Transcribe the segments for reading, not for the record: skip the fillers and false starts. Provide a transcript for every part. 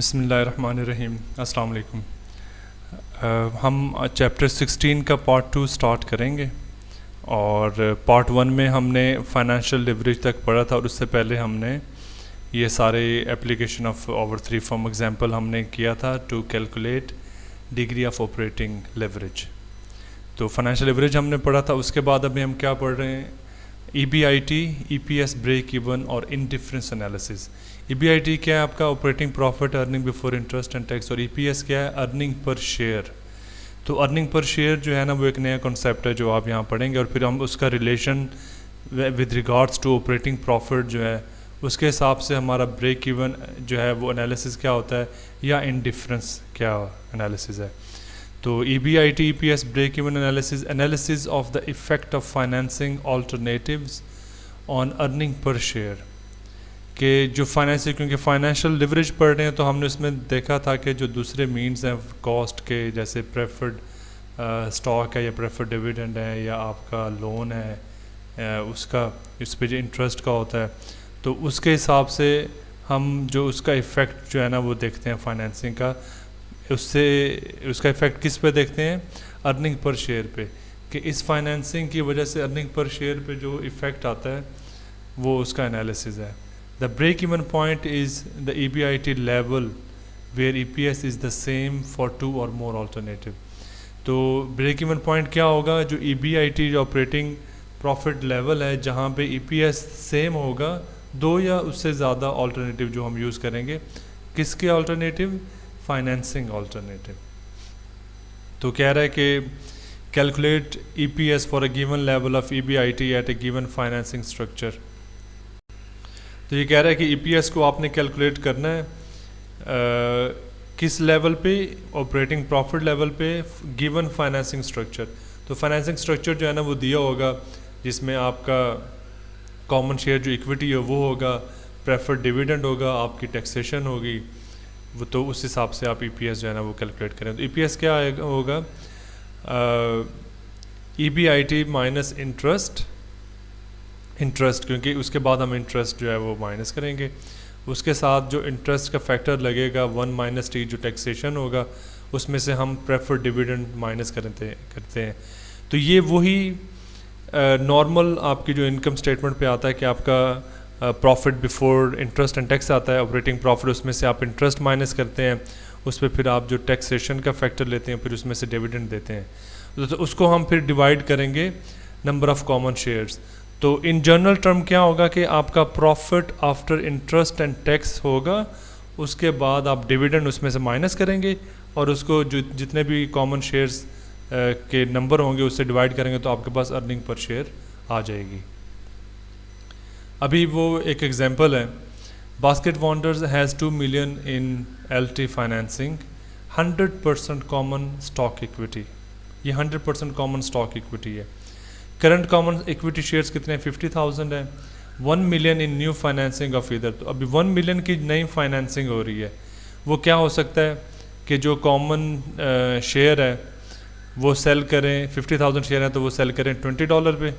बिस्मिल्लाहिर्रहमानिर्रहीम। अस्सलाम वालेकुम। हम चैप्टर 16 का पार्ट 2 स्टार्ट करेंगे और पार्ट 1 में हमने फाइनेंशियल लिवरेज तक पढ़ा था और उससे पहले हमने ये सारे application of over three form example हमने किया था to calculate degree of operating leverage. तो फाइनेंशियल लिवरेज हमने पढ़ा था। उसके बाद अभी हम क्या पढ़ रहे हैं, EBIT, EPS, ब्रेक इवन और इंडिफरेंस एनालिसिस। EBIT क्या है आपका, operating profit earning before interest and tax, और EPS क्या है, अर्निंग पर शेयर। तो अर्निंग पर शेयर जो है ना वो एक नया कॉन्सेप्ट है जो आप यहाँ पढ़ेंगे और फिर हम उसका relation with regards to operating profit जो है उसके हिसाब से हमारा ब्रेक इवन जो है वो एनालिसिस क्या होता है या इंडिफरेंस क्या एनालिसिस है। तो EBIT, EPS, break even analysis, analysis of the effect of financing alternatives on earning per share के जो फाइनेंशियल, क्योंकि फाइनेंशियल लिवरेज पढ़ रहे हैं तो हमने उसमें देखा था कि जो दूसरे मीन्स हैं कॉस्ट के, जैसे प्रेफर्ड स्टॉक है या प्रेफर्ड डिविडेंड है या आपका लोन है उसका इस पे जो इंटरेस्ट का होता है, तो उसके हिसाब से हम जो उसका इफ़ेक्ट जो है ना वो देखते हैं फाइनेंसिंग का। उससे उसका इफ़ेक्ट किस पे देखते हैं, अर्निंग पर शेयर पे, कि इस फाइनेंसिंग की वजह से अर्निंग पर शेयर पे जो इफ़ेक्ट आता है वो उसका एनालिसिस है। The break even point is the EBIT level where EPS is the same for two or more alternative. तो ब्रेक इवन पॉइंट क्या होगा, जो EBIT जो ऑपरेटिंग प्रॉफिट लेवल है जहाँ पे EPS सेम होगा दो या उससे ज़्यादा ऑल्टरनेटिव जो हम यूज़ करेंगे। किसके ऑल्टरनेटिव, फाइनेंसिंग ऑल्टरनेटिव। तो कह रहा है कि calculate EPS for a given level of EBIT at a given financing structure. तो ये कह रहा है कि EPS को आपने कैलकुलेट करना है किस लेवल पे, ऑपरेटिंग प्रॉफिट लेवल पे गिवन फाइनेंसिंग स्ट्रक्चर। तो फाइनेंसिंग स्ट्रक्चर जो है ना वो दिया होगा जिसमें आपका कॉमन शेयर जो इक्विटी है वो होगा, प्रेफर्ड डिविडेंड होगा, आपकी टैक्सेशन होगी वो, तो उस हिसाब से आप EPS जो है ना वो कैलकुलेट करें। तो EPS क्या होगा, EBIT माइनस इंटरेस्ट, क्योंकि उसके बाद हम इंटरेस्ट जो है वो माइनस करेंगे, उसके साथ जो इंटरेस्ट का फैक्टर लगेगा 1 - T जो टैक्सेशन होगा उसमें से हम प्रेफर्ड डिविडेंड माइनस करते हैं। तो ये वही नॉर्मल आपकी जो इनकम स्टेटमेंट पे आता है कि आपका profit before interest and tax आता है, ऑपरेटिंग प्रॉफिट, उसमें से आप इंटरेस्ट माइनस करते हैं, उस पर फिर आप जो टैक्सेशन का फैक्टर लेते हैं फिर उसमें से डिविडेंड देते हैं। तो उसको हम फिर डिवाइड करेंगे नंबर ऑफ़ कॉमन शेयर्स। तो इन जनरल टर्म क्या होगा कि आपका profit after interest and tax होगा, उसके बाद आप डिविडेंड उसमें से माइनस करेंगे और उसको जो जितने भी कॉमन शेयर्स के नंबर होंगे उससे डिवाइड करेंगे तो आपके पास अर्निंग पर शेयर आ जाएगी। अभी वो एक एग्जांपल है, basket wonders has 2 million in LT financing, 100% common stock equity. ये 100% कॉमन स्टॉक इक्विटी है। करंट कॉमन इक्विटी शेयर्स कितने हैं, 50,000 है। 1 million in new financing of इधर, तो अभी 1 million की नई फाइनेंसिंग हो रही है। वो क्या हो सकता है कि जो कॉमन शेयर है वो सेल करें, 50,000 शेयर हैं तो वो सेल करें $20 पे,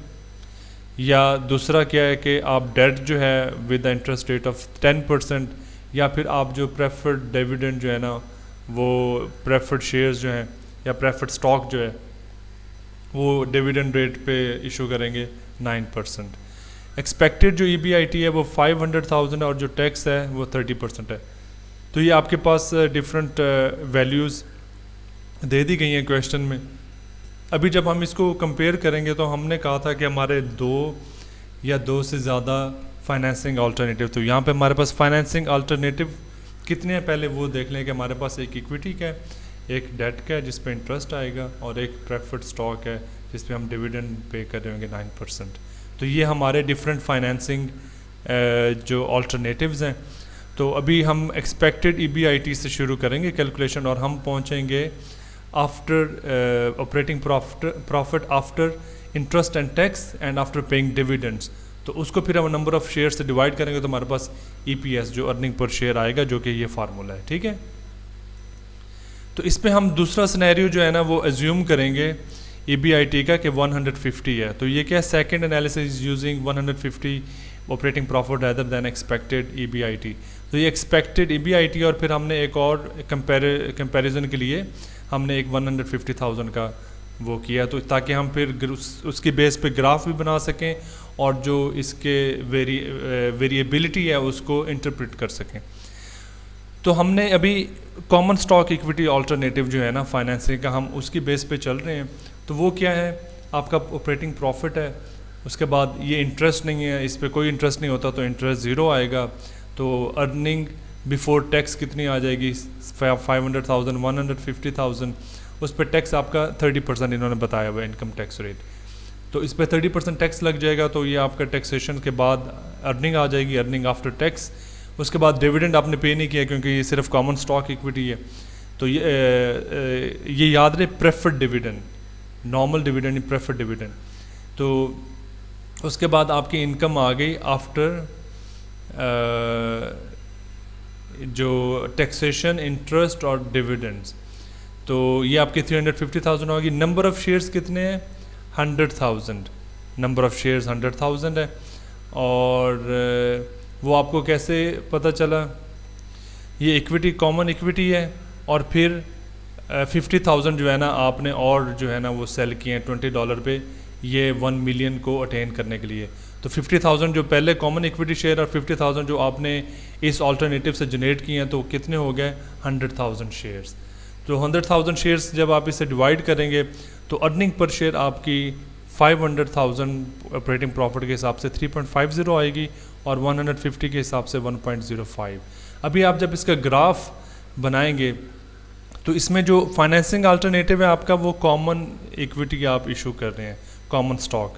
या दूसरा क्या है कि आप डेट जो है with the interest rate of 10%, या फिर आप जो प्रेफर्ड डिविडेंड जो है ना वो प्रेफर्ड शेयर्स जो हैं या प्रेफर्ड स्टॉक जो है वो डिविडेंड रेट पे इशू करेंगे 9%। एक्सपेक्टेड जो EBIT है वो 500,000 और जो टैक्स है वो 30% है। तो ये आपके पास डिफरेंट वैल्यूज़ दे दी गई हैं क्वेश्चन में। अभी जब हम इसको कंपेयर करेंगे तो हमने कहा था कि हमारे 2 या 2 से ज़्यादा फाइनेंसिंग अल्टरनेटिव, तो यहाँ पे हमारे पास फाइनेंसिंग अल्टरनेटिव कितने हैं पहले वो देख लें कि हमारे पास एक इक्विटी का है, एक डेट का है जिस पे इंटरेस्ट आएगा, और एक प्रेफर्ड स्टॉक है जिस पे हम डिविडेंड पे कर रहे होंगे 9%। तो ये हमारे डिफरेंट फाइनेंसिंग जो अल्टरनेटिव्स हैं। तो अभी हम एक्सपेक्टेड EBIT से शुरू करेंगे कैलकुलेशन और हम पहुँचेंगे after operating profit after interest and tax and after paying dividends. तो उसको फिर हम नंबर ऑफ़ शेयर से डिवाइड करेंगे तो हमारे पास EPS जो अर्निंग पर शेयर आएगा, जो कि ये फार्मूला है। ठीक है, तो इस पे हम दूसरा सिनेरियो जो है ना वो एज्यूम करेंगे EBIT का कि 150 है। तो ये क्या, second analysis using 150 operating profit rather than expected EBIT. तो ये एक्सपेक्टेड ईबीआईटी और फिर हमने एक और कंपैरिजन के लिए हमने एक 150,000 का वो किया, तो ताकि हम फिर उसकी बेस पे ग्राफ भी बना सकें और जो इसके वेरिएबिलिटी है उसको इंटरप्रेट कर सकें। तो हमने अभी कॉमन स्टॉक इक्विटी अल्टरनेटिव जो है ना फाइनेंसिंग का, हम उसकी बेस पे चल रहे हैं। तो वो क्या है, आपका ऑपरेटिंग प्रॉफिट है, उसके बाद ये इंटरेस्ट नहीं है, इस पर कोई इंटरेस्ट नहीं होता तो इंटरेस्ट ज़ीरो आएगा। तो अर्निंग बिफोर टैक्स कितनी आ जाएगी, 500,000, 150,000, उस पर टैक्स आपका 30% इन्होंने बताया हुआ इनकम टैक्स रेट। तो इस पर 30% टैक्स लग जाएगा, तो ये आपका टैक्सेशन के बाद अर्निंग आ जाएगी, अर्निंग आफ्टर टैक्स। उसके बाद डिविडेंड आपने पे नहीं किया क्योंकि ये सिर्फ कॉमन स्टॉक इक्विटी है। तो ये याद रहे, preferred dividend, normal dividend, preferred dividend. तो उसके बाद आपकी इनकम आ गई आफ्टर जो टैक्सेशन, इंटरेस्ट और डिविडेंड्स। तो ये आपकी 350,000 होगी। नंबर ऑफ़ शेयर्स कितने हैं, 100,000, नंबर ऑफ़ शेयर्स 100,000 है। और वो आपको कैसे पता चला, ये इक्विटी कॉमन इक्विटी है और फिर 50,000 जो है ना आपने और जो है ना वो सेल किए हैं $20 पे, ये 1 मिलियन को अटेन करने के लिए। तो 50,000 जो पहले कॉमन इक्विटी शेयर और 50,000 जो आपने इस ऑल्टरनेटिव से जनरेट किए हैं, तो कितने हो गए, 100,000 शेयर्स। तो 100,000 शेयर्स जब आप इसे डिवाइड करेंगे तो अर्निंग पर शेयर आपकी 500,000 ऑपरेटिंग प्रॉफिट के हिसाब से 3.50 आएगी और 150 के हिसाब से 1.05। अभी आप जब इसका ग्राफ बनाएंगे तो इसमें जो फाइनेंसिंग अल्टरनेटिव है आपका, वो कॉमन इक्विटी आप इशू कर रहे हैं, कॉमन स्टॉक।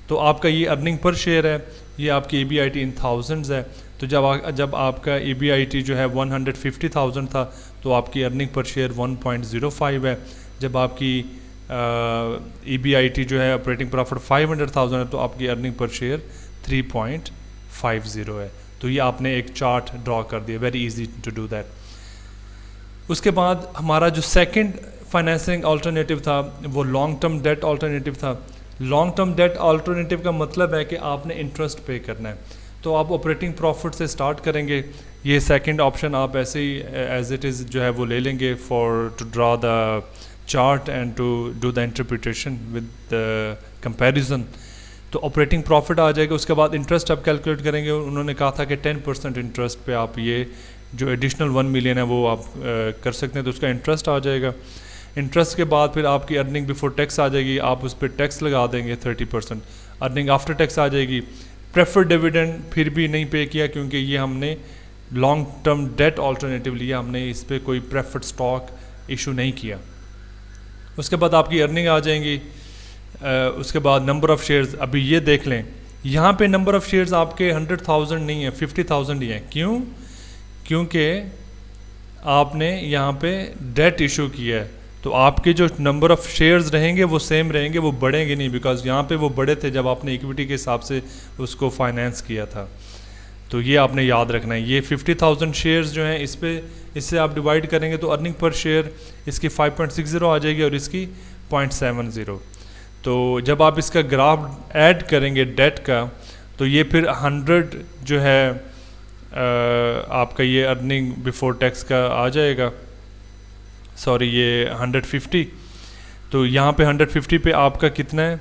तो आपका ये अर्निंग पर शेयर है, ये आपकी ईबीआईटी इन थाउजेंड्स है। तो जब आपका ईबीआईटी जो है 150,000 था तो आपकी अर्निंग पर शेयर 1.05 है। जब आपकी ईबीआईटी जो है ऑपरेटिंग प्रॉफिट 500,000 है तो आपकी अर्निंग पर शेयर 3.50 है। तो ये आपने एक चार्ट ड्रॉ कर दिया, very easy to do that. उसके बाद हमारा जो सेकंड फाइनेंसिंग अल्टरनेटिव था वो लॉन्ग टर्म डेट अल्टरनेटिव था। लॉन्ग टर्म डेट अल्टरनेटिव का मतलब है कि आपने इंटरेस्ट पे करना है। तो आप ऑपरेटिंग प्रॉफिट से स्टार्ट करेंगे। ये सेकंड ऑप्शन आप ऐसे ही एज इट इज़ जो है वो ले लेंगे for to draw the chart and to do the interpretation with the comparison. तो ऑपरेटिंग प्रॉफिट आ जाएगा। उसके बाद इंटरेस्ट आप कैलकुलेट करेंगे। उन्होंने कहा था कि 10% इंटरेस्ट पे आप ये जो एडिशनल 1 मिलियन है वो आप कर सकते हैं, तो उसका इंटरेस्ट आ जाएगा। इंटरेस्ट के बाद फिर आपकी अर्निंग बिफोर टैक्स आ जाएगी, आप उस पर टैक्स लगा देंगे 30%। अर्निंग आफ्टर टैक्स आ जाएगी। प्रेफर्ड डिविडेंड फिर भी नहीं पे किया क्योंकि ये हमने लॉन्ग टर्म डेट अल्टरनेटिव लिया, हमने इस पर कोई प्रेफर्ड स्टॉक इशू नहीं किया। उसके बाद आपकी अर्निंग आ जाएंगी। उसके बाद नंबर ऑफ़ शेयर्स, अभी ये देख लें यहाँ पे नंबर ऑफ़ शेयर्स आपके 100,000 नहीं है, 50,000 ही है। क्यों? क्योंकि आपने यहाँ पे डेट इशू किया है। तो आपके जो नंबर ऑफ़ शेयर्स रहेंगे वो सेम रहेंगे, वो बढ़ेंगे नहीं, बिकॉज यहाँ पे वो बड़े थे जब आपने इक्विटी के हिसाब से उसको फाइनेंस किया था। तो ये आपने याद रखना है। ये 50,000 शेयर्स जो हैं इससे आप डिवाइड करेंगे तो अर्निंग पर शेयर इसकी 5.60 आ जाएगी और इसकी 0.70। तो जब आप इसका ग्राफ ऐड करेंगे डेट का, तो ये फिर 100 जो है आपका ये अर्निंग बिफोर टैक्स का आ जाएगा, सॉरी ये 150। तो यहाँ पे 150 पे आपका कितना है,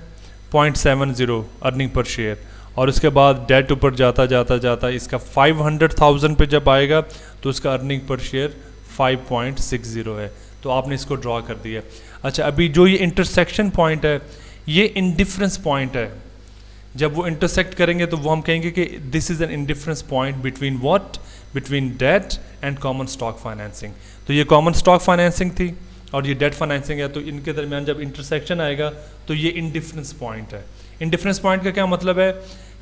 0.70 अर्निंग पर शेयर। और उसके बाद डेट ऊपर जाता इसका 500,000 पे जब आएगा तो उसका अर्निंग पर शेयर 5.60 है। तो आपने इसको ड्रॉ कर दिया। अच्छा, अभी जो ये इंटरसेक्शन पॉइंट है ये इंडिफरेंस पॉइंट है। जब वो इंटरसेक्ट करेंगे तो वो हम कहेंगे कि this is an indifference point between what, between debt and common stock financing. तो ये कॉमन स्टॉक फाइनेंसिंग थी और ये डेट फाइनेंसिंग है। तो इनके दरमियान जब इंटरसेक्शन आएगा तो ये इंडिफरेंस पॉइंट है। इंडिफरेंस पॉइंट का क्या मतलब है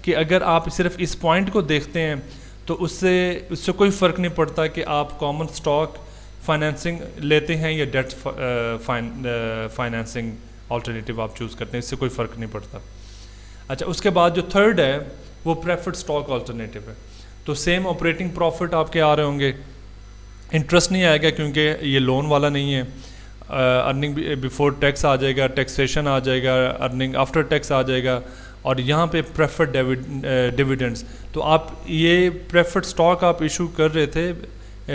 कि अगर आप सिर्फ इस पॉइंट को देखते हैं तो उससे कोई फ़र्क नहीं पड़ता कि आप कॉमन स्टॉक फाइनेंसिंग लेते हैं या डेट फाइनेंसिंग अल्टरनेटिव आप चूज़ करते हैं, इससे कोई फ़र्क नहीं पड़ता। अच्छा, उसके बाद जो थर्ड है वो प्रेफर्ड स्टॉक अल्टरनेटिव है। तो सेम ऑपरेटिंग प्रॉफिट आपके आ रहे होंगे, इंटरेस्ट नहीं आएगा क्योंकि ये लोन वाला नहीं है। अर्निंग बिफोर टैक्स आ जाएगा, टैक्सेशन आ जाएगा, अर्निंग आफ्टर टैक्स आ जाएगा और यहाँ पे प्रेफर्ड डिविडेंड्स। तो आप ये प्रेफर्ड स्टॉक आप इशू कर रहे थे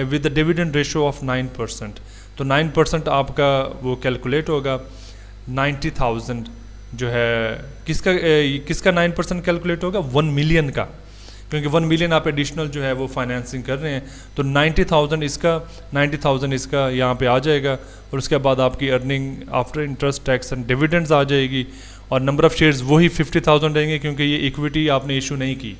with the dividend ratio of 9%, तो 9% आपका वो कैलकुलेट होगा 90,000 जो है किसका 9% कैलकुलेट होगा 1 मिलियन का, क्योंकि 1 मिलियन आप एडिशनल जो है वो फाइनेंसिंग कर रहे हैं। तो 90,000 इसका यहाँ पे आ जाएगा, और उसके बाद आपकी earning after interest tax and dividends आ जाएगी, और नंबर ऑफ़ शेयर्स वही 50,000 रहेंगे क्योंकि ये इक्विटी आपने इशू नहीं की।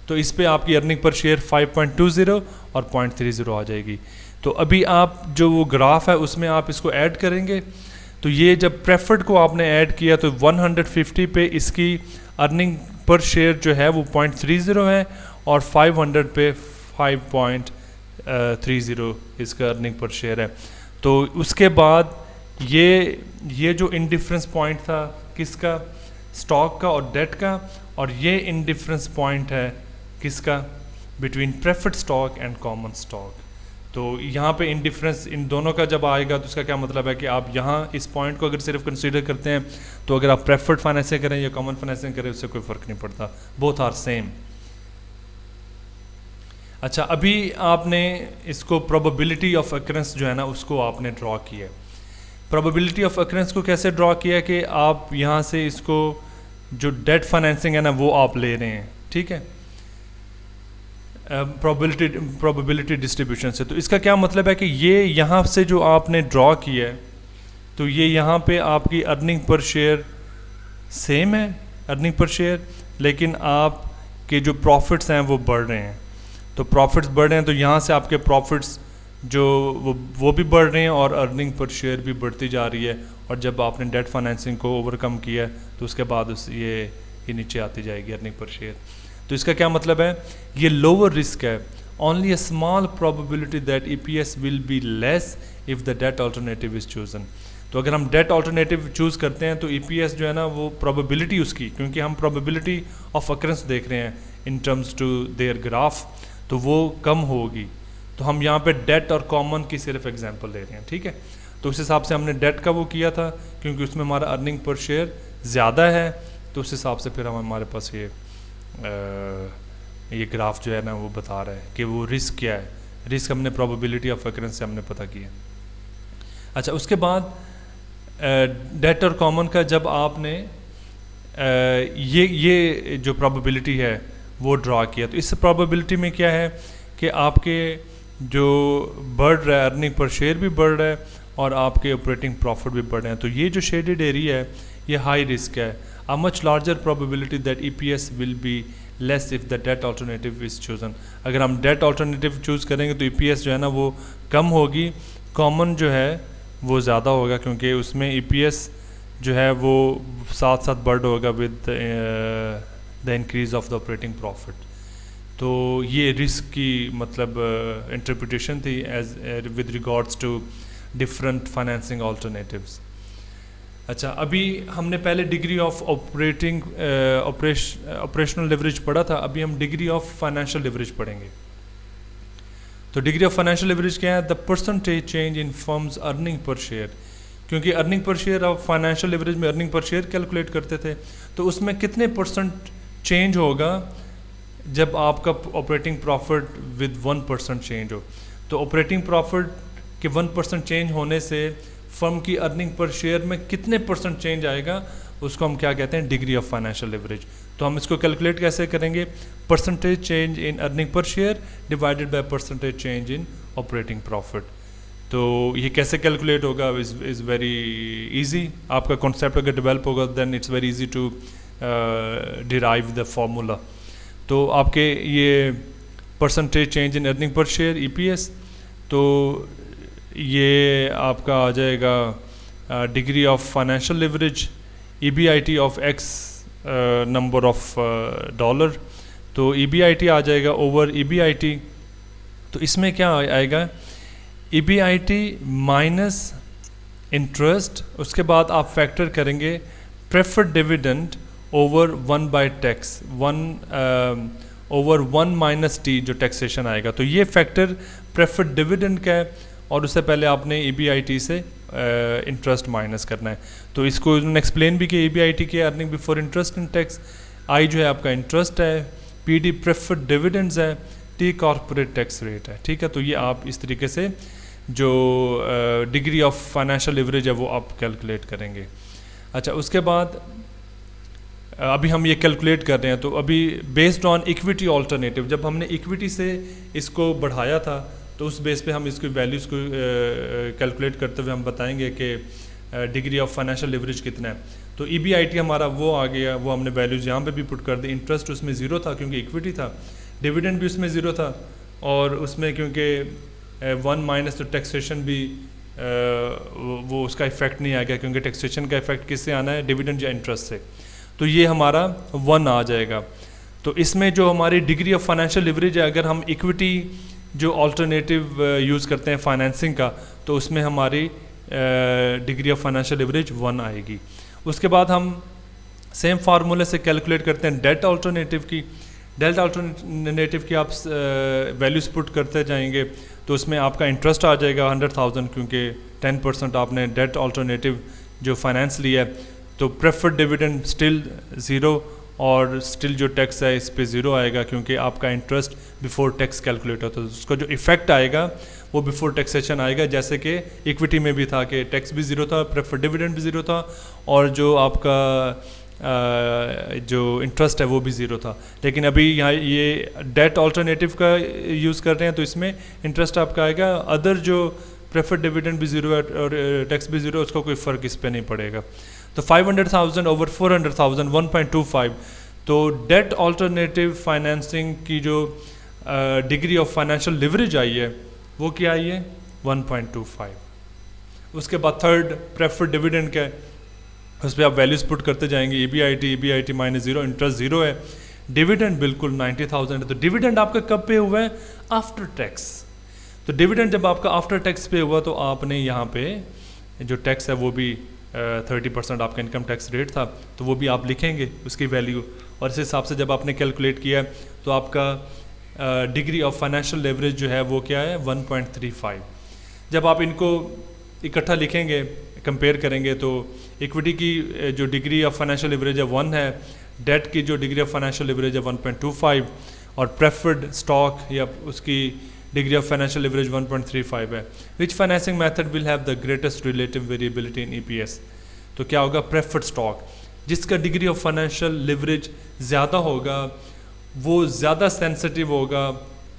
तो इस पे आपकी अर्निंग पर शेयर 5.20 और 0.30 आ जाएगी। तो अभी आप जो वो ग्राफ है उसमें आप इसको ऐड करेंगे, तो ये जब प्रेफर्ड को आपने ऐड किया तो 150 पे इसकी अर्निंग पर शेयर जो है वो 0.30 है, और 500 पे 5.30 इसका अर्निंग पर शेयर है। तो उसके बाद ये जो इनडिफरेंस पॉइंट था किसका, स्टॉक का और डेट का, और ये इनडिफरेंस पॉइंट है किसका, between preferred stock and common stock. तो यहाँ पे इनडिफरेंस इन दोनों का जब आएगा तो इसका क्या मतलब है कि आप यहाँ इस पॉइंट को अगर सिर्फ कंसीडर करते हैं तो अगर आप प्रेफर्ड फाइनेंसिंग करें या कॉमन फाइनेंसिंग करें उससे कोई फ़र्क नहीं पड़ता, बोथ आर सेम। अच्छा, अभी आपने इसको प्रोबेबिलिटी ऑफ अकरेंस जो है ना उसको आपने ड्रॉ किया है। प्रोबेबिलिटी ऑफ अकरेंस को कैसे ड्रॉ किया कि आप यहाँ से इसको जो डेट फाइनेंसिंग है ना वो आप ले रहे हैं, ठीक है, प्रोबेबिलिटी डिस्ट्रीब्यूशन से। तो इसका क्या मतलब है कि ये यहाँ से जो आपने ड्रॉ किया है तो ये यहाँ पे आपकी अर्निंग पर शेयर सेम है, अर्निंग पर शेयर, लेकिन आपके जो प्रॉफिट्स हैं वो बढ़ रहे हैं। तो प्रॉफिट्स बढ़ रहे हैं तो यहाँ से आपके प्रॉफिट्स जो वो भी बढ़ रहे हैं और अर्निंग पर शेयर भी बढ़ती जा रही है, और जब आपने डेट फाइनेंसिंग को ओवरकम किया तो उसके बाद ये नीचे आती जाएगी अर्निंग पर शेयर। तो इसका क्या मतलब है, ये लोअर रिस्क है, only a small probability that EPS will be less if the debt alternative is chosen. तो अगर हम डेट अल्टरनेटिव चूज़ करते हैं तो EPS जो है ना वो प्रोबेबिलिटी उसकी, क्योंकि हम प्रोबेबिलिटी ऑफ अकरेंस देख रहे हैं in terms to their graph, तो वो कम होगी। तो हम यहाँ पे डेट और कॉमन की सिर्फ एग्जांपल ले रहे हैं, ठीक है। तो उस हिसाब से हमने डेट का वो किया था क्योंकि उसमें हमारा अर्निंग पर शेयर ज़्यादा है, तो उस हिसाब से फिर हमारे पास ये ग्राफ जो है ना वो बता रहा है कि वो रिस्क क्या है। रिस्क हमने प्रोबेबिलिटी ऑफ अकरेंस से हमने पता किया। अच्छा, उसके बाद डेट और कॉमन का जब आपने ये जो प्रोबेबिलिटी है वो ड्रा किया, तो इस प्रोबेबिलिटी में क्या है कि आपके जो बढ़ रहा है अर्निंग पर शेयर भी बढ़ रहा है और आपके ऑपरेटिंग प्रॉफिट भी बढ़ रहे हैं। तो ये जो शेडेड एरिया है ये हाई रिस्क है। A much larger probability that EPS will be less if the debt alternative is chosen। अगर हम डेट अल्टरनेटिव चूज़ करेंगे तो EPS जो है ना वो कम होगी, कॉमन जो है वो ज़्यादा होगा, क्योंकि उसमें EPS जो है वो साथ साथ बढ़ होगा with the increase of the operating profit. तो ये रिस्क की मतलब इंटरप्रिटेशन थी as with regards to different financing alternatives. अच्छा, अभी हमने पहले डिग्री ऑफ ऑपरेशनल लेवरेज पढ़ा था, अभी हम डिग्री ऑफ फाइनेंशियल लेवरेज पढ़ेंगे। तो डिग्री ऑफ फाइनेंशियल लेवरेज क्या है, the percentage change in firm's earning per share. क्योंकि earning per share of financial leverage में अर्निंग पर शेयर कैलकुलेट करते थे, तो उसमें कितने परसेंट चेंज होगा जब आपका ऑपरेटिंग प्रॉफिट विद 1% चेंज हो। तो ऑपरेटिंग प्रॉफिट के 1% चेंज होने से फर्म की अर्निंग पर शेयर में कितने परसेंट चेंज आएगा, उसको हम क्या कहते हैं, डिग्री ऑफ फाइनेंशियल लेवरेज। तो हम इसको कैलकुलेट कैसे करेंगे, percentage change in earning per share divided by percentage change in operating profit. तो ये कैसे कैलकुलेट होगा, इज़ वेरी इजी। आपका कॉन्सेप्ट अगर डेवलप होगा then it's very easy to derive the formula. तो आपके ये percentage change in earning per share EPS, तो ये आपका आ जाएगा degree of financial leverage EBIT of X number of dollar. तो EBIT आ जाएगा ओवर EBIT। तो इसमें क्या आएगा, EBIT माइनस इंटरेस्ट, उसके बाद आप फैक्टर करेंगे preferred dividend over 1 tax, 1 over 1 - T जो टैक्सेशन आएगा। तो ये फैक्टर प्रेफर्ड डिविडेंड का है और उससे पहले आपने EBIT से इंटरेस्ट माइनस करना है। तो इसको उन्होंने एक्सप्लेन भी किया, EBIT की earning before interest and tax, I जो है आपका इंटरेस्ट है, PD प्रेफर्ड डिविडेंड्स है, T कॉर्पोरेट टैक्स रेट है। ठीक है, तो ये आप इस तरीके से जो डिग्री ऑफ फाइनेंशियल लिवरेज है वो आप कैलकुलेट करेंगे। अच्छा, उसके बाद अभी हम ये कैलकुलेट कर रहे हैं, तो अभी बेस्ड ऑन इक्विटी ऑल्टरनेटिव, जब हमने इक्विटी से इसको बढ़ाया था तो उस बेस पे हम इसकी वैल्यूज़ को कैलकुलेट करते हुए हम बताएंगे कि डिग्री ऑफ फाइनेंशियल लिवरेज कितना है। तो EBIT हमारा वो आ गया, वो हमने वैल्यूज़ यहाँ पे भी पुट कर दी। इंटरेस्ट उसमें ज़ीरो था क्योंकि इक्विटी था, डिविडेंड भी उसमें ज़ीरो था, और उसमें क्योंकि 1 माइनस तो टैक्सेशन भी वो उसका इफेक्ट नहीं आ गया, क्योंकि टैक्सेशन का इफेक्ट किससे आना है, डिविडेंड या इंटरेस्ट से। तो ये हमारा 1 आ जाएगा। तो इसमें जो हमारी डिग्री ऑफ फाइनेंशियल लिवरेज है, अगर हम इक्विटी जो अल्टरनेटिव यूज़ करते हैं फाइनेंसिंग का, तो उसमें हमारी डिग्री ऑफ फाइनेंशियल लिवरेज 1 आएगी। उसके बाद हम सेम फार्मूले से कैलकुलेट करते हैं डेट अल्टरनेटिव की। डेट अल्टरनेटिव की आप वैल्यूज़ पुट करते जाएंगे, तो उसमें आपका इंटरेस्ट आ जाएगा 100,000, क्योंकि 10% आपने डेट अल्टरनेटिव जो फाइनेंस लिया है। तो प्रेफर्ड डिविडेंड स्टिल ज़ीरो, और स्टिल जो टैक्स है इस पे ज़ीरो आएगा, क्योंकि आपका इंटरेस्ट बिफोर टैक्स कैलकुलेट होता है। तो उसका जो इफेक्ट आएगा वो बिफोर टैक्सेशन आएगा, जैसे कि इक्विटी में भी था कि टैक्स भी ज़ीरो था, प्रेफर्ड डिविडेंड भी ज़ीरो था, और जो आपका जो इंटरेस्ट है वो भी ज़ीरो था। लेकिन अभी यहाँ ये डेट अल्टरनेटिव का यूज़ कर रहे हैं, तो इसमें इंटरेस्ट आपका आएगा, अदर जो प्रेफर्ड डिविडेंड भी ज़ीरो है और टैक्स भी ज़ीरो, उसका कोई फ़र्क इस पर नहीं पड़ेगा। तो 500,000 ओवर 400,000 1.25। तो डेट अल्टरनेटिव फाइनेंसिंग की जो डिग्री ऑफ फाइनेंशियल लिवरेज आई है वो क्या आई है, 1.25। उसके बाद थर्ड प्रेफर्ड डिविडेंड का है, उस पर आप वैल्यूज पुट करते जाएंगे। EBIT minus zero, interest zero है, डिविडेंड बिल्कुल 90,000 है। तो डिविडेंड आपका कब पे हुआ है, आफ्टर टैक्स। तो डिविडेंड जब आपका आफ्टर टैक्स पे हुआ, तो आपने यहाँ पे जो टैक्स है वो भी 30% आपका इनकम टैक्स रेट था, तो वो भी आप लिखेंगे उसकी वैल्यू, और इस हिसाब से जब आपने कैलकुलेट किया तो आपका डिग्री ऑफ फाइनेंशियल लेवरेज जो है वो क्या है, 1.35। जब आप इनको इकट्ठा लिखेंगे, कंपेयर करेंगे, तो इक्विटी की जो डिग्री ऑफ फाइनेंशियल लिवरेज है 1 है, डेट की जो डिग्री ऑफ फाइनेंशियल लिवरेज है 1.25, और प्रेफर्ड स्टॉक या उसकी डिग्री ऑफ फाइनेंशियल लिवरेज 1.35 है। Which financing method will have the greatest relative variability in EPS। तो क्या होगा, प्रेफर्ड स्टॉक, जिसका डिग्री ऑफ फाइनेंशियल लिवरेज ज़्यादा होगा वो ज़्यादा सेंसिटिव होगा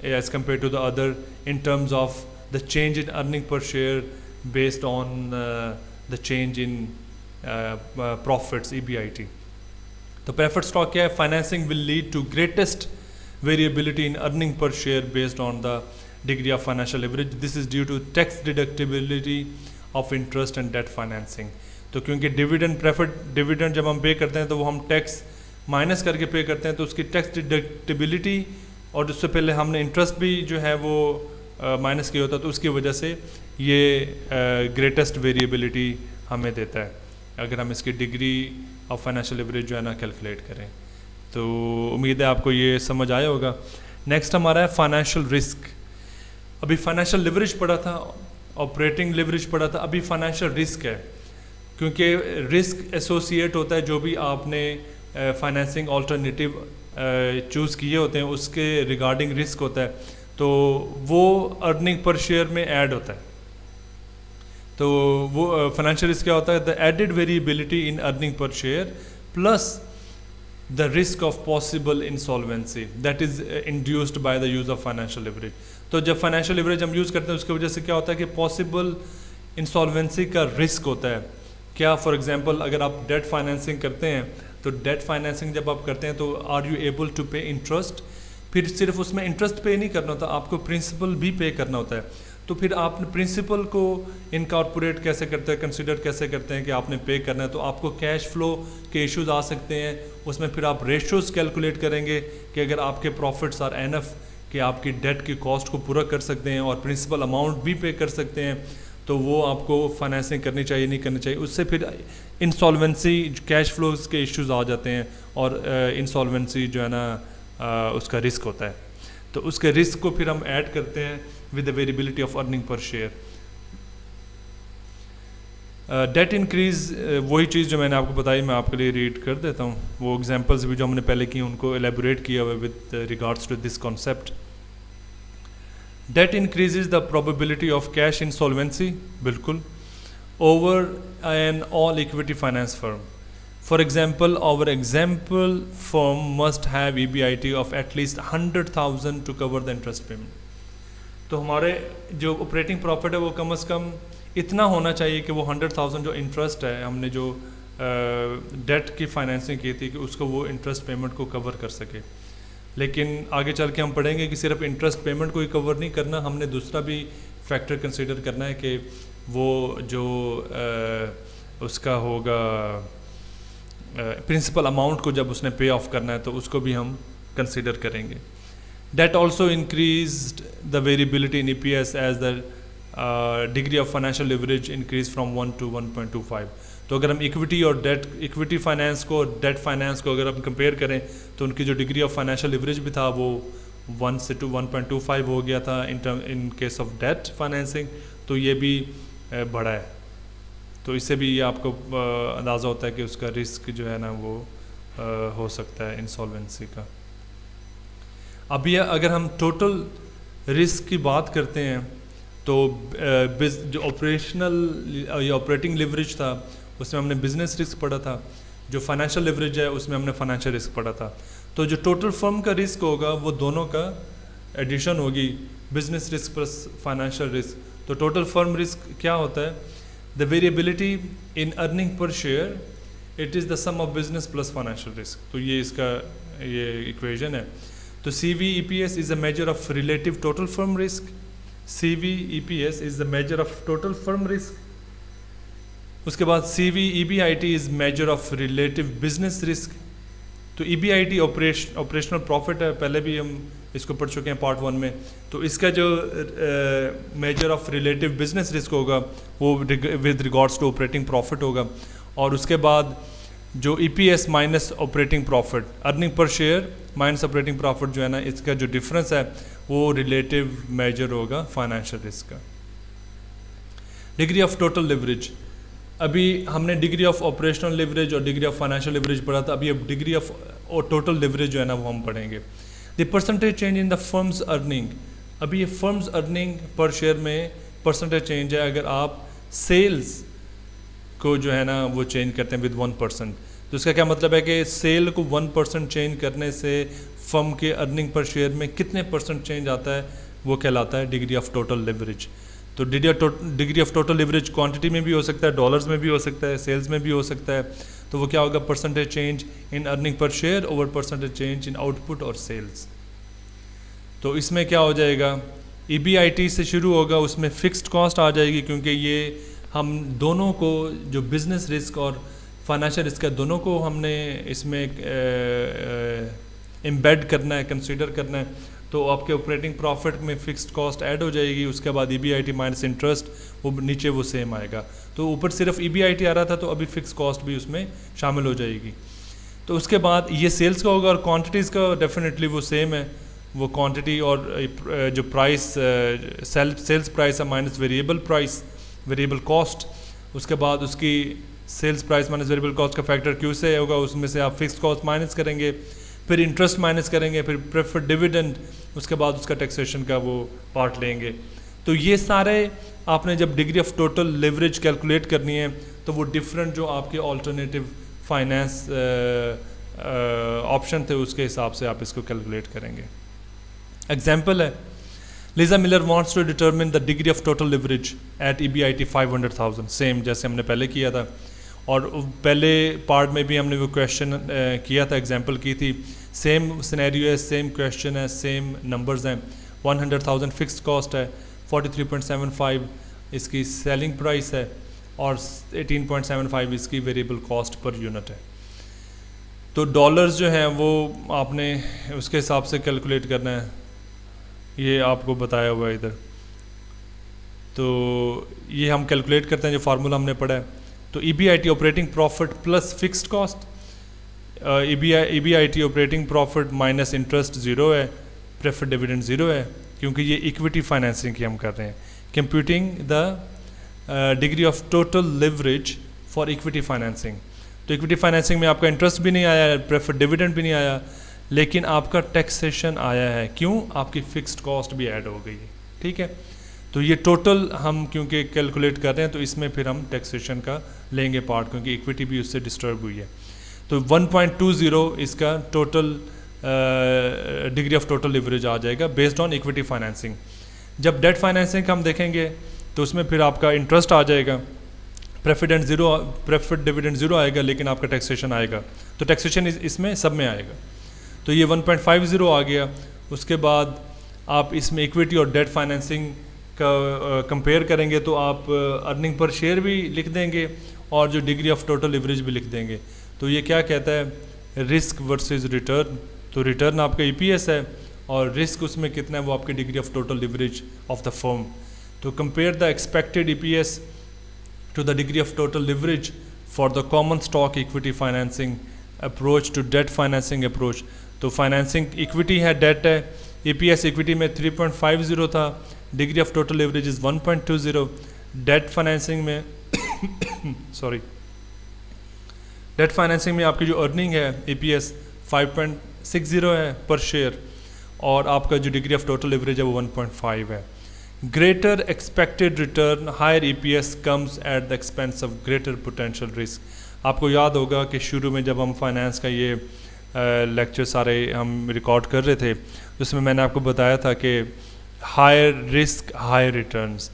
as compare to the other in terms of the change in earning per share based on the change in profits EBIT। तो प्रेफर्ड स्टॉक क्या है, financing will lead to greatest variability in earning per share based on the degree of financial leverage. This is due to tax deductibility of interest and debt financing. तो क्योंकि dividend preferred dividend जब हम पे करते हैं तो वो हम टैक्स माइनस करके पे करते हैं, तो उसकी टैक्स डिडक्टिबिलिटी, और उससे पहले हमने इंटरेस्ट भी जो है वो माइनस किया होता है, तो उसकी वजह से ये ग्रेटेस्ट वेरिएबिलिटी हमें देता है अगर हम इसकी डिग्री ऑफ फाइनेंशियल लिवरेज जो है ना कैलकुलेट करें। तो उम्मीद है आपको ये समझ आया होगा। नेक्स्ट हमारा है फाइनेंशियल रिस्क। अभी फाइनेंशियल लिवरेज पढ़ा था, ऑपरेटिंग लिवरेज पढ़ा था, अभी फाइनेंशियल रिस्क है, क्योंकि रिस्क एसोसिएट होता है जो भी आपने फाइनेंसिंग ऑल्टरनेटिव चूज़ किए होते हैं उसके रिगार्डिंग रिस्क होता है, तो वो अर्निंग पर शेयर में ऐड होता है। तो वो फाइनेंशियल रिस्क क्या होता है, the added variability in earning per share plus the risk of possible insolvency that is induced by the use of financial leverage। तो जब फाइनेंशियल लिवरेज हम यूज़ करते हैं उसकी वजह से क्या होता है कि पॉसिबल इंसॉल्वेंसी का रिस्क होता है। क्या, फॉर एग्जांपल अगर आप डेट फाइनेंसिंग करते हैं, तो डेट फाइनेंसिंग जब आप करते हैं तो आर यू एबल टू पे इंटरेस्ट, फिर सिर्फ उसमें इंटरेस्ट पे नहीं करना होता, आपको प्रिंसिपल भी पे करना होता है। तो फिर आपने प्रिंसिपल को इनकॉर्पोरेट कैसे करते हैं, कंसिडर कैसे करते हैं कि आपने पे करना है, तो आपको कैश फ्लो के इश्यूज आ सकते हैं। उसमें फिर आप रेशियोज कैलकुलेट करेंगे कि अगर आपके प्रॉफिट्स आर एनफ कि आपकी डेट की कॉस्ट को पूरा कर सकते हैं और प्रिंसिपल अमाउंट भी पे कर सकते हैं, तो वो आपको फाइनेंसिंग करनी चाहिए नहीं करनी चाहिए। उससे फिर इंसॉल्वेंसी कैश फ्लोज के इश्यूज आ जाते हैं, और इंसॉल्वेंसी जो है ना उसका रिस्क होता है। तो उसके रिस्क को फिर हम ऐड करते हैं with the variability of earning per share. Debt increase, वही चीज़ जो मैंने आपको बताई मैं आपके लिए रीड कर देता हूँ, वो एग्जांपल्स भी जो हमने पहले की उनको एलेबोरेट किया हुआ with regards to this concept. Debt increases the probability of cash insolvency, बिल्कुल, over an all equity finance firm. For example, our example firm must have EBIT of at least 100,000 to cover the interest payment. तो हमारे जो operating profit है वो कम से कम इतना होना चाहिए कि वो 100,000 जो इंटरेस्ट है, हमने जो डेट की फाइनेंसिंग की थी, कि उसको वो इंटरेस्ट पेमेंट को कवर कर सके। लेकिन आगे चल के हम पढ़ेंगे कि सिर्फ इंटरेस्ट पेमेंट को ही कवर नहीं करना, हमने दूसरा भी फैक्टर कंसीडर करना है कि वो जो उसका होगा प्रिंसिपल अमाउंट को जब उसने पे ऑफ करना है तो उसको भी हम कंसीडर करेंगे। Debt also increased the variability in EPS as the degree of financial leverage increase from 1 to 1.25। तो अगर हम इक्विटी और डेट, इक्विटी फाइनेंस को और डेट फाइनेंस को अगर हम कंपेयर करें तो उनकी जो डिग्री ऑफ फाइनेंशियल लिवरेज भी था वो 1 से 1.25 हो गया था in case of debt financing, तो ये भी बढ़ा है। तो इससे भी ये आपको अंदाज़ा होता है कि उसका रिस्क जो है ना वो हो सकता है इंसॉल्वेंसी का। अब ये अगर हम टोटल रिस्क की बात करते हैं तो जो ऑपरेशनल या ऑपरेटिंग लिवरेज था उसमें हमने बिजनेस रिस्क पढ़ा था, जो फाइनेंशियल लिवरेज है उसमें हमने फाइनेंशियल रिस्क पढ़ा था। तो जो टोटल फर्म का रिस्क होगा वो दोनों का एडिशन होगी, business risk plus financial risk. तो टोटल फर्म रिस्क क्या होता है? The variability in earning per share it is the sum of business plus financial risk. तो ये इसका ये इक्वेशन है। तो CVEPS is a measure of relative total firm risk. CVEPS is the measure of total firm risk. उसके बाद CVEBIT is measure of relative business risk. तो EBIT operational profit है, पहले भी हम इसको पढ़ चुके हैं पार्ट 1 में। तो इसका जो measure of relative business risk होगा वो with regards to operating profit होगा। और उसके बाद जो EPS minus operating profit, earning per share minus operating profit जो है ना, इसका जो डिफरेंस है वो रिलेटिव मेजर होगा फाइनेंशियल रिस्क का। डिग्री ऑफ टोटल लिवरेज, अभी हमने डिग्री ऑफ ऑपरेशनल लिवरेज और डिग्री ऑफ फाइनेंशियल लिवरेज पढ़ा था, अभी अब डिग्री ऑफ टोटल लिवरेज जो है ना वो हम पढ़ेंगे। The percentage change in the firms earning, अभी ये फर्म्स अर्निंग पर शेयर में परसेंटेज चेंज है। अगर आप सेल्स को जो है ना वो चेंज करते हैं विद 1%, तो इसका क्या मतलब है कि सेल को 1% चेंज करने से फर्म के अर्निंग पर शेयर में कितने परसेंट चेंज आता है, वो कहलाता है डिग्री ऑफ टोटल लिवरेज। तो degree of total leverage quantity में भी हो सकता है, डॉलर्स में भी हो सकता है, सेल्स में भी हो सकता है। तो वो क्या होगा? Percentage change in earning per share over percentage change in output और सेल्स। तो इसमें क्या हो जाएगा? EBIT से शुरू होगा, उसमें फिक्स्ड कॉस्ट आ जाएगी, क्योंकि ये हम दोनों को जो बिजनेस रिस्क और फाइनेंशियल रिस्क है दोनों को हमने इसमें एम्बेड करना है, कंसीडर करना है। तो आपके ऑपरेटिंग प्रॉफिट में फिक्स्ड कॉस्ट ऐड हो जाएगी, उसके बाद EBIT माइनस इंटरेस्ट वो नीचे वो सेम आएगा। तो ऊपर सिर्फ EBIT आ रहा था, तो अभी फिक्स कॉस्ट भी उसमें शामिल हो जाएगी। तो उसके बाद ये सेल्स का होगा और क्वांटिटीज़ का डेफिनेटली वो सेम है, वो क्वांटिटी और जो प्राइस सेल्स प्राइस है minus variable price, variable cost. उसके बाद उसकी sales price minus variable cost का फैक्टर Q से होगा, उसमें से आप फिक्स्ड कॉस्ट माइनस करेंगे, फिर इंटरेस्ट माइनस करेंगे, फिर प्रेफर्ड डिविडेंड, उसके बाद उसका टैक्सेशन का वो पार्ट लेंगे। तो ये सारे आपने जब degree of total leverage calculate करनी है तो वो डिफरेंट जो आपके ऑल्टरनेटिव फाइनेंस ऑप्शन थे उसके हिसाब से आप इसको कैलकुलेट करेंगे। एग्जाम्पल है, Lisa Miller wants to determine the degree of total leverage at EBIT 500,000, same जैसे हमने पहले किया था। और पहले पार्ट में भी हमने वो क्वेश्चन किया था, एग्जांपल की थी, सेम सिनेरियो है, सेम क्वेश्चन है, सेम नंबर्स हैं। 100,000 फिक्स्ड कॉस्ट है, 43.75 इसकी सेलिंग प्राइस है और 18.75 इसकी वेरिएबल कॉस्ट पर यूनिट है। तो डॉलर्स जो हैं वो आपने उसके हिसाब से कैलकुलेट करना है, ये आपको बताया हुआ है इधर। तो ये हम कैलकुलेट करते हैं जो फार्मूला हमने पढ़ा है। तो EBIT operating profit plus fixed cost, EBIT operating profit minus interest 0 है, प्रेफर्ड डिविडेंड 0 है, क्योंकि ये इक्विटी फाइनेंसिंग की हम कर रहे हैं। Computing the degree of total leverage for equity financing. तो इक्विटी फाइनेंसिंग में आपका इंटरेस्ट भी नहीं आया, प्रेफर्ड डिविडेंड भी नहीं आया, लेकिन आपका टैक्सेशन आया है। क्यों? आपकी फिक्स्ड कॉस्ट भी ऐड हो गई है। ठीक है, तो ये टोटल हम क्योंकि कैलकुलेट कर रहे हैं, तो इसमें फिर हम टैक्सेशन का लेंगे पार्ट, क्योंकि इक्विटी भी उससे डिस्टर्ब हुई है। तो 1.20 इसका total degree of total leverage आ जाएगा बेस्ड ऑन इक्विटी फाइनेंसिंग। जब डेट फाइनेंसिंग हम देखेंगे तो उसमें फिर आपका इंटरेस्ट आ जाएगा, प्रेफर्ड डिविडेंड ज़ीरो आएगा, लेकिन आपका टैक्सेशन आएगा। तो टैक्सेशन इसमें सब में आएगा। तो ये 1.50 आ गया। उसके बाद आप इसमें इक्विटी और डेट फाइनेंसिंग का कंपेयर करेंगे तो आप अर्निंग पर शेयर भी लिख देंगे और जो डिग्री ऑफ टोटल लिवरेज भी लिख देंगे। तो ये क्या कहता है? Risk versus return. तो रिटर्न आपका ईपीएस है और रिस्क उसमें कितना है, वो आपकी degree of total leverage of the firm. तो compare the expected EPS to the degree of total leverage for the common stock equity financing approach to debt financing approach। तो फाइनेंसिंग इक्विटी है, date है, EPS equity में 3.50 था, degree of total leverage is 1.20। Debt financing में sorry debt financing में आपकी जो earning है ईपीएस 5.60 है पर शेयर, और आपका जो डिग्री ऑफ टोटल लिवरेज है वो 1.5 है। Greater expected return higher EPS comes at the expense of greater potential risk. आपको याद होगा कि शुरू में जब हम फाइनेंस का ये लेक्चर सारे हम रिकॉर्ड कर रहे थे, उसमें मैंने आपको बताया था कि हायर रिस्क हायर रिटर्न्स।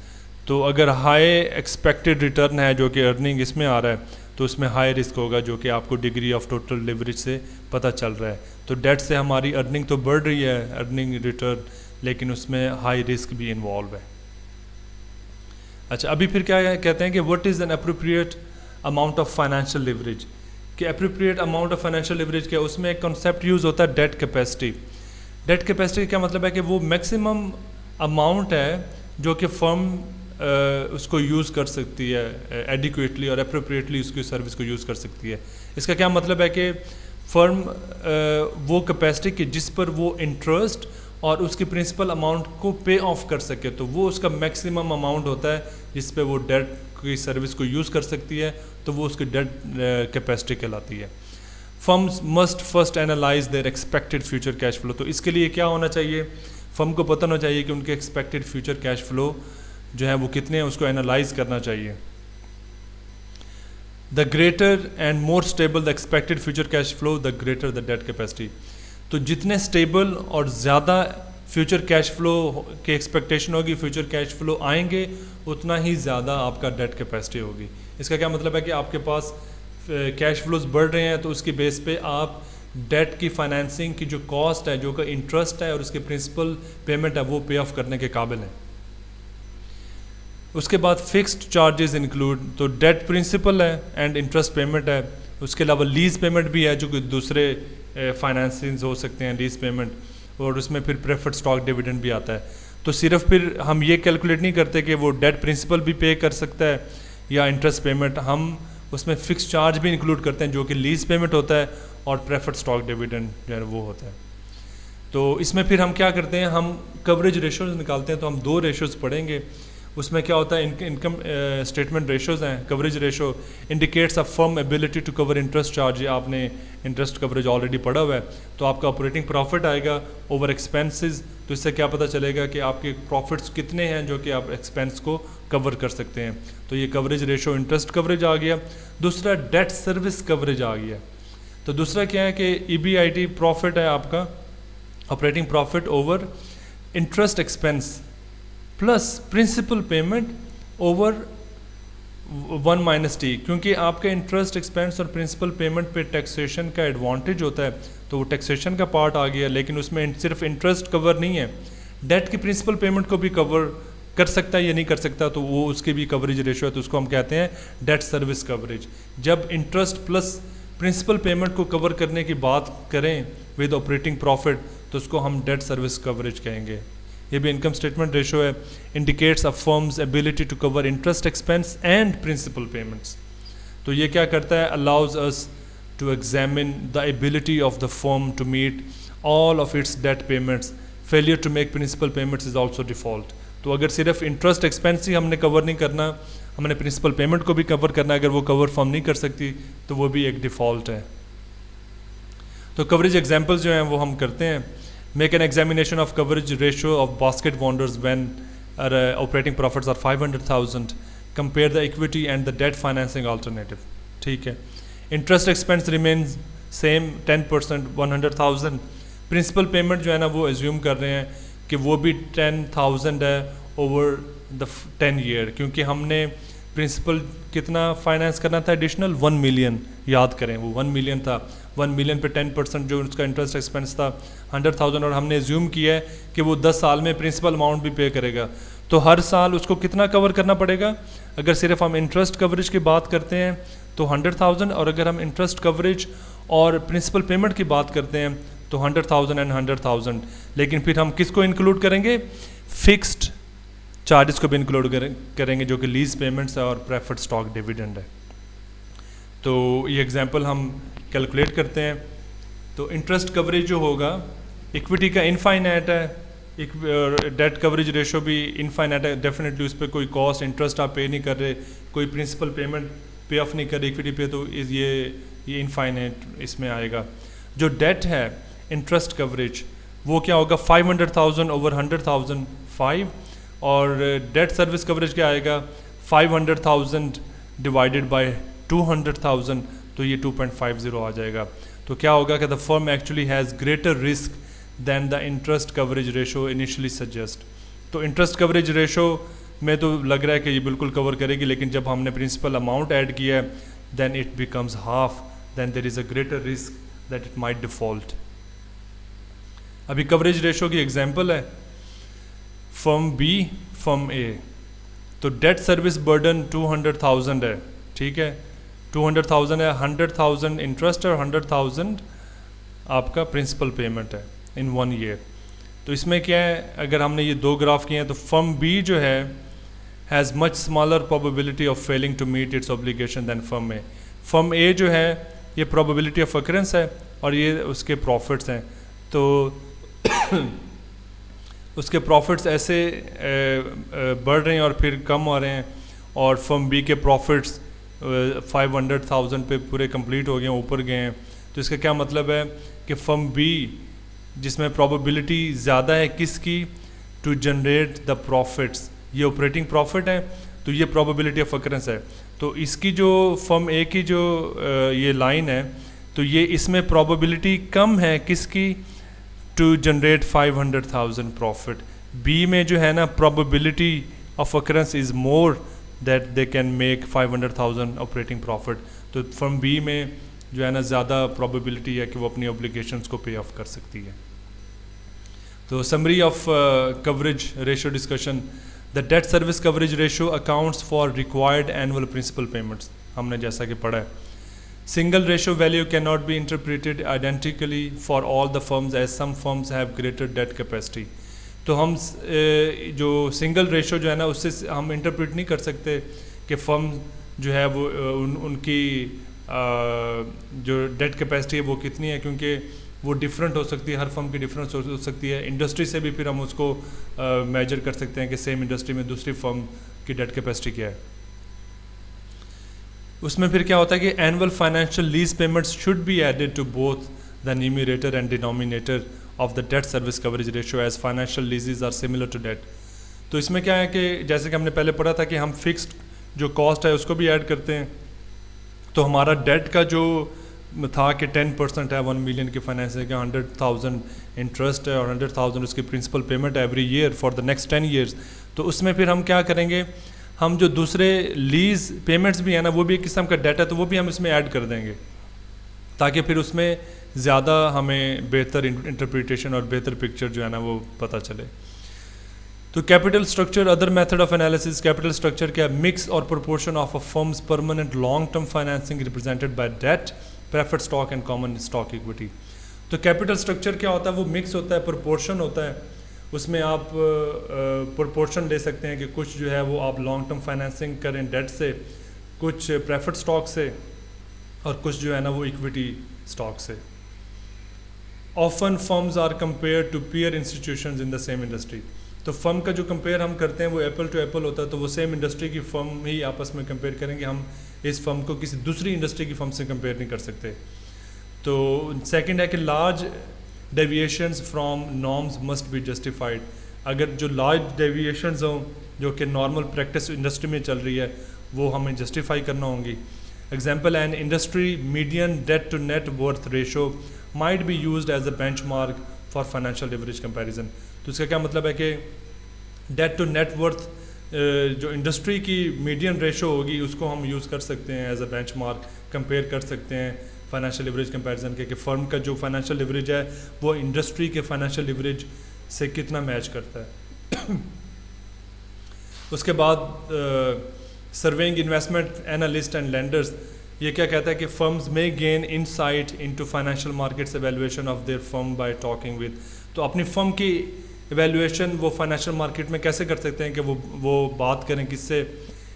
तो अगर हाई एक्सपेक्टेड रिटर्न है जो कि अर्निंग इसमें आ रहा है, तो उसमें हाई रिस्क होगा जो कि आपको डिग्री ऑफ टोटल लिवरेज से पता चल रहा है। तो डेट से हमारी अर्निंग तो बढ़ रही है, अर्निंग रिटर्न, लेकिन उसमें हाई रिस्क भी इन्वॉल्व है। अच्छा, अभी फिर क्या कहते हैं कि what is an appropriate amount of financial leverage. कि appropriate amount of financial leverage क्या, उसमें एक कॉन्सेप्ट यूज़ होता है डेट कैपेसिटी। डेट कैपेसिटी क्या मतलब है कि वो मैक्सिमम अमाउंट है जो कि फर्म उसको यूज़ कर सकती है एडिक्वेटली और अप्रोप्रिएटली उसकी सर्विस को यूज़ कर सकती है। इसका क्या मतलब है कि फर्म वो कैपेसिटी कि जिस पर वो इंटरेस्ट और उसकी प्रिंसिपल अमाउंट को पे ऑफ कर सके, तो वो उसका मैक्सिमम अमाउंट होता है जिस पे वो डेट की सर्विस को यूज़ कर सकती है, तो वो उसकी डेट कैपेसिटी कहलाती है। Firms must first analyse their expected future cash flow. तो इसके लिए क्या होना चाहिए, फर्म को पता होना चाहिए कि उनके एक्सपेक्टेड फ्यूचर कैश फ्लो जो है वो कितने हैं, उसको एनालाइज करना चाहिए। The greater and more stable the expected future cash flow the greater the debt capacity. तो जितने स्टेबल और ज़्यादा फ्यूचर कैश फ्लो की एक्सपेक्टेशन होगी, फ्यूचर कैश फ्लो आएंगे, उतना ही ज़्यादा आपका डेट कैपेसिटी होगी। इसका क्या मतलब है कि आपके पास कैश फ्लोज बढ़ रहे हैं, तो उसकी बेस पे आप डेट की फाइनेंसिंग की जो कॉस्ट है, जो का इंटरेस्ट है और उसके प्रिंसिपल पेमेंट है, वो पे ऑफ करने के काबिल हैं। उसके बाद फिक्स्ड चार्जेस इंक्लूड, तो डेट प्रिंसिपल है एंड इंटरेस्ट पेमेंट है। उसके अलावा लीज पेमेंट भी है जो कि दूसरे फाइनेंसिंग हो सकते हैं, लीज पेमेंट, और उसमें फिर प्रेफर्ड स्टॉक डिविडेंड भी आता है। तो सिर्फ फिर हम ये कैलकुलेट नहीं करते कि वो डेट प्रिंसिपल भी पे कर सकता है या इंटरेस्ट पेमेंट, हम उसमें फिक्स चार्ज भी इंक्लूड करते हैं जो कि लीज पेमेंट होता है और प्रेफर्ड स्टॉक डिविडेंड जो है वो होता है। तो इसमें फिर हम क्या करते हैं, हम कवरेज रेशोज निकालते हैं। तो हम दो रेशोज पढ़ेंगे। उसमें क्या होता है, इनकम स्टेटमेंट रेशोज हैं। Coverage ratio indicates a firm ability to cover interest charge. आपने इंटरेस्ट कवरेज ऑलरेडी पढ़ा हुआ है। तो आपका ऑपरेटिंग प्रॉफिट आएगा ओवर एक्सपेंसेस। तो इससे क्या पता चलेगा कि आपके प्रॉफिट्स कितने हैं जो कि आप एक्सपेंस को कवर कर सकते हैं। तो ये कवरेज रेशो इंटरेस्ट कवरेज आ गया। दूसरा डेट सर्विस कवरेज आ गया। तो दूसरा क्या है कि EBIT प्रॉफिट है आपका, operating profit over interest expense plus principal payment over 1 - T। क्योंकि आपके इंटरेस्ट एक्सपेंस और प्रिंसिपल पेमेंट पे टैक्सेशन का एडवांटेज होता है, तो वो टैक्सेशन का पार्ट आ गया। लेकिन उसमें सिर्फ इंटरेस्ट कवर नहीं है, डेट की प्रिंसिपल पेमेंट को भी कवर कर सकता है या नहीं कर सकता, तो वो उसकी भी कवरेज रेशो है। तो उसको हम कहते हैं डेट सर्विस कवरेज। जब इंटरेस्ट प्लस प्रिंसिपल पेमेंट को कवर करने की बात करें विद ऑपरेटिंग प्रॉफिट, तो उसको हम डेट सर्विस कवरेज कहेंगे। ये भी इनकम स्टेटमेंट रेशो है। Indicates a firm's ability to cover interest expense and principal payments. तो ये क्या करता है, allows us to examine the ability of the firm to meet all of its debt payments. Failure to make principal payments is also default. तो अगर सिर्फ interest expense ही हमने cover नहीं करना, हमने प्रिंसिपल पेमेंट को भी कवर करना है, अगर वो कवर फर्म नहीं कर सकती तो वो भी एक डिफ़ॉल्ट है। तो कवरेज एग्जांपल्स जो हैं वो हम करते हैं। Make an examination of coverage ratio of Basket Wonders when operating profits are 500,000, compare the equity and the debt financing alternative. ठीक है, interest expense remains same 10%, 100,000। Principal payment जो है ना वो एज्यूम कर रहे हैं कि वो भी 10,000 है ओवर द 10 ईयर, क्योंकि हमने प्रिंसिपल कितना फाइनेंस करना था एडिशनल 1 मिलियन, याद करें वो 1 मिलियन था। 1 मिलियन पे 10% जो उसका इंटरेस्ट एक्सपेंस था 100,000, और हमने एज्यूम किया है कि वो 10 साल में प्रिंसिपल अमाउंट भी पे करेगा। तो हर साल उसको कितना कवर करना पड़ेगा? अगर सिर्फ हम इंटरेस्ट कवरेज की बात करते हैं तो 100,000, और अगर हम इंटरेस्ट कवरेज और प्रिंसिपल पेमेंट की बात करते हैं तो 100,000 एंड 100,000। लेकिन फिर हम किसको इंक्लूड करेंगे? फिक्स्ड चार्जेस को भी इंक्लूड करेंगे, जो कि लीज पेमेंट्स है और प्रेफर्ड स्टॉक डिविडेंड है। तो ये एग्जांपल हम कैलकुलेट करते हैं। तो इंटरेस्ट कवरेज जो होगा इक्विटी का इनफाइनाइट है, डेट कवरेज रेशो भी इनफाइनाइट है, डेफिनेटली उस पर कोई कॉस्ट इंटरेस्ट आप पे नहीं कर रहे, कोई प्रिंसिपल पेमेंट पे ऑफ नहीं कर रहे इक्विटी पे, तो ये इनफाइनाइट इसमें आएगा। जो डेट है इंटरेस्ट कवरेज वो क्या होगा? 500,000 ओवर 100,000 5, और डेट सर्विस कवरेज क्या आएगा? 500,000 डिवाइडेड बाय 200,000, तो ये 2.50 आ जाएगा। तो क्या होगा कि the firm actually has greater risk than the interest coverage ratio initially suggest. तो इंटरेस्ट कवरेज रेशो में तो लग रहा है कि ये बिल्कुल कवर करेगी, लेकिन जब हमने प्रिंसिपल अमाउंट ऐड किया है then it becomes half, then there is a greater risk that it might default. अभी कवरेज रेशो की एग्जांपल है फर्म बी, फर्म ए। तो डेट सर्विस बर्डन 200,000 है, ठीक है, 200,000 है, 100,000 इंटरेस्ट है और 100,000 आपका प्रिंसिपल पेमेंट है इन 1 ईयर। तो इसमें क्या है, अगर हमने ये दो ग्राफ किए हैं तो फर्म बी जो है has much smaller probability of failing to meet its obligation than firm A. Firm A जो है ये प्रोबेबिलिटी ऑफ अकरेंस है और ये उसके प्रॉफिट्स हैं। तो उसके प्रॉफिट्स ऐसे बढ़ रहे हैं और फिर कम हो रहे हैं, और फर्म बी के प्रॉफिट्स 500,000 पे पूरे कंप्लीट हो गए हैं, ऊपर गए हैं। तो इसका क्या मतलब है कि फर्म बी जिसमें प्रोबेबिलिटी ज़्यादा है किसकी? टू जनरेट द प्रॉफिट्स, ये ऑपरेटिंग प्रॉफिट है, तो ये प्रोबेबिलिटी ऑफ अकरेंस है। तो इसकी जो फर्म ए की जो ये लाइन है, तो ये इसमें प्रोबेबिलिटी कम है किसकी? To generate 500,000 profit. बी में जो है ना probability of occurrence is more that they can make 500,000 operating profit. तो फर्म बी में जो है ना ज़्यादा प्रोबेबिलिटी है कि वो अपनी ऑब्लिगेशंस को पे ऑफ कर सकती है। तो summary of coverage ratio discussion, the debt service coverage ratio accounts for required annual principal payments, हमने जैसा कि पढ़ा है। Single ratio value cannot be interpreted identically for all the firms as some firms have greater debt capacity. तो हम जो single ratio जो है ना उससे हम इंटरप्रेट नहीं कर सकते कि फर्म जो है वो उनकी जो डेट कैपेसिटी है वो कितनी है, क्योंकि वो डिफरेंट हो सकती है, हर फर्म की डिफरेंस हो सकती है। इंडस्ट्री से भी फिर हम उसको मेजर कर सकते हैं कि सेम इंडस्ट्री में दूसरी फर्म की डेट कैपेसिटी क्या है। उसमें फिर क्या होता है कि annual financial lease payments should be added to both the numerator and denominator of the debt service coverage ratio as financial leases are similar to debt. तो इसमें क्या है कि जैसे कि हमने पहले पढ़ा था कि हम फिक्स्ड जो कॉस्ट है उसको भी ऐड करते हैं। तो हमारा डेट का जो था कि 10% है 1 मिलियन की फाइनेंस है, कि 100,000 इंटरेस्ट है और 100,000 उसकी प्रिंसिपल पेमेंट है every year for the next 10 years. तो उसमें फिर हम क्या करेंगे, हम जो दूसरे लीज पेमेंट्स भी है ना वो भी एक किस्म का डेटा है, तो वो भी हम इसमें ऐड कर देंगे ताकि फिर उसमें ज़्यादा हमें बेहतर इंटरप्रिटेशन और बेहतर पिक्चर जो है ना वो पता चले। तो capital structure, other method of analysis. Capital structure क्या? मिक्स और proportion of a firm's permanent long term financing represented by debt, preferred stock and common stock equity. तो कैपिटल स्ट्रक्चर क्या होता है? वो मिक्स होता है, प्रोपोर्शन होता है। उसमें आप प्रोपोर्शन ले सकते हैं कि कुछ जो है वो आप लॉन्ग टर्म फाइनेंसिंग करें डेट से, कुछ प्रेफर्ड स्टॉक से, और कुछ जो है ना वो इक्विटी स्टॉक से। Often firms are compare to peer institutions in the same industry. तो फर्म का जो कंपेयर हम करते हैं वो एप्पल टू एप्पल होता है, तो वो सेम इंडस्ट्री की फर्म ही आपस में कंपेयर करेंगे, हम इस फर्म को किसी दूसरी इंडस्ट्री की फर्म से कंपेयर नहीं कर सकते। तो सेकंड है कि large deviations from norms must be justified. अगर जो लार्ज डेविएशंस हों जो कि नॉर्मल प्रैक्टिस इंडस्ट्री में चल रही है वो हमें जस्टिफाई करना होंगी। Example an industry median debt to net worth ratio might be used as a benchmark for financial leverage comparison. तो इसका क्या मतलब है कि डेट टू नेट वर्थ जो इंडस्ट्री की मीडियन रेशो होगी उसको हम यूज़ कर सकते हैं एज अ बेंचमार्क, कंपेयर कर सकते हैं फाइनेंशियल लिवरेज कंपैरिजन के कि फर्म का जो फाइनेंशियल लिवरेज है वो इंडस्ट्री के फाइनेंशियल लिवरेज से कितना मैच करता है। उसके बाद surveying investment analyst and lenders, ये क्या कहता है कि फर्म्स में gain insight into financial markets evaluation of their firm bye talking with. तो अपनी फर्म की एवेल्युएशन वो फाइनेंशियल मार्केट में कैसे कर सकते हैं कि वो बात करें किससे,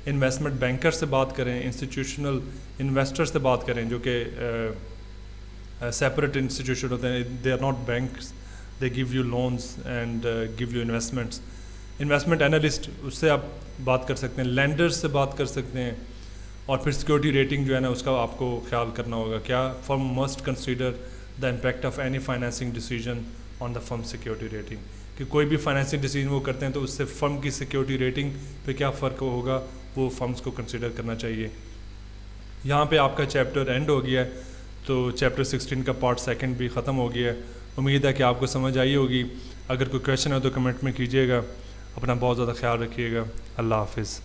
इन्वेस्टमेंट बैंकर से बात करें, इंस्टीट्यूशनल इन्वेस्टर से बात करें जो कि सेपरेट इंस्टीट्यूशन होते हैं, they are not banks, they give you loans and give you investments. Investment analyst उससे आप बात कर सकते हैं, लेंडर्स से बात कर सकते हैं, और फिर सिक्योरिटी रेटिंग जो है ना उसका आपको ख्याल करना होगा। क्या firm must consider the impact of any financing decision on the firm security rating, कि कोई भी फाइनेंसिंग डिसीजन वो करते हैं तो उससे फर्म की सिक्योरिटी रेटिंग पे क्या फ़र्क होगा वो फर्म्स को कंसीडर करना चाहिए। यहाँ पे आपका चैप्टर एंड हो गया है, तो चैप्टर 16 का पार्ट सेकंड भी ख़त्म हो गया है। उम्मीद है कि आपको समझ आई होगी। अगर कोई क्वेश्चन है तो कमेंट में कीजिएगा। अपना बहुत ज़्यादा ख्याल रखिएगा। अल्लाह हाफिज़।